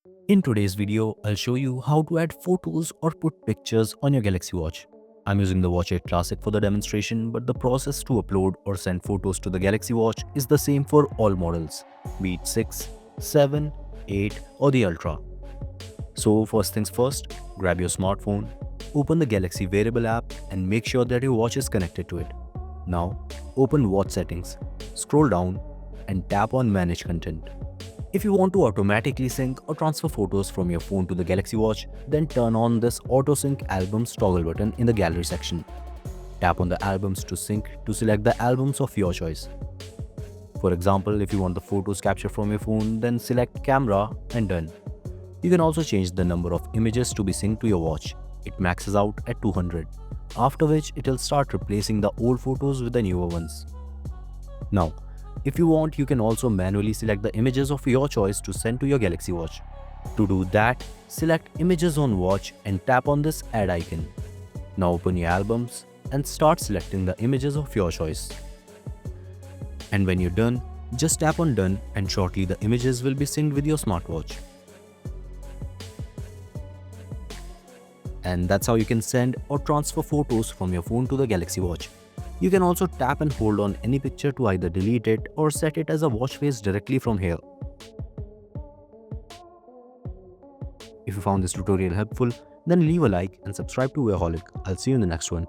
In today's video, I'll show you how to add photos or put pictures on your Galaxy Watch. I'm using the Watch 8 Classic for the demonstration, but the process to upload or send photos to the Galaxy Watch is the same for all models, be it 6, 7, 8 or the Ultra. So first things first, grab your smartphone, open the Galaxy Wearable app and make sure that your watch is connected to it. Now, open Watch Settings, scroll down and tap on Manage Content. If you want to automatically sync or transfer photos from your phone to the Galaxy Watch, then turn on this Auto Sync Albums toggle button in the Gallery section. Tap on the albums to sync to select the albums of your choice. For example, if you want the photos captured from your phone, then select Camera and Done. You can also change the number of images to be synced to your watch. It maxes out at 200, after which it will start replacing the old photos with the newer ones. Now, if you want, you can also manually select the images of your choice to send to your Galaxy Watch. To do that, select Images on Watch and tap on this Add icon. Now open your albums and start selecting the images of your choice. And when you're done, just tap on Done and shortly the images will be synced with your smartwatch. And that's how you can send or transfer photos from your phone to the Galaxy Watch. You can also tap and hold on any picture to either delete it or set it as a watch face directly from here. If you found this tutorial helpful, then leave a like and subscribe to Wearholic. I'll see you in the next one.